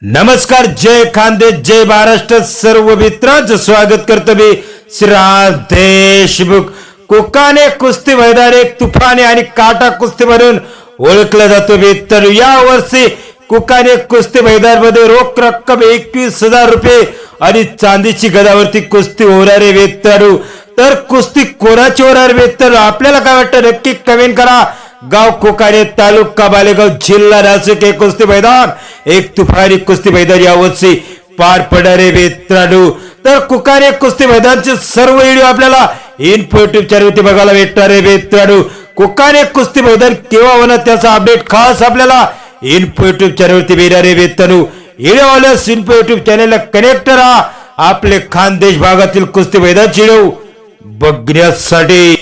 नमस्कार, जय खानदेश, जय महाराष्ट्र. सर्व मित्रांचं स्वागत करतो मी श्रीराम देशमुख. कोकाने कुस्ती मैदान एक तुफाने आणि काटा कुस्ती म्हणून ओळखलं जातो. मित्र, या वर्षी कोकाने कुस्ती मैदान मध्ये रोख रक्कम 21,000 रुपये आणि चांदीची गदावरती कुस्ती होणार आहे. मित्रांनो, तर कुस्ती कोणाची होणार मित्र, आपल्याला काय वाटतं नक्की कमेंट करा. गाव कोकाने, तालुका बालेगाव, जिल्हा नाशिक हे कुस्ती मैदान एक तुफानी कुस्ती मैदान यावर्षी पार पडणारे मित्रांनो. तर कोकाने कुस्ती मैदानचे सर्व व्हिडिओ आपल्याला इन्फो युट्यूब चॅनलवरती बघायला भेटणार आहे मित्रांनो. कोकाने कुस्ती मैदान केव्हा होणार त्याचा अपडेट खास आपल्याला इन्फो युट्यूब चॅनलवरती मिळणार आहे मित्रांनो. व्हिडिओ आल्यास इन्फो युट्यूब चॅनलला कनेक्ट राहा आपले खानदेश भागातील कुस्ती मैदानचे व्हिडिओ बघण्यासाठी.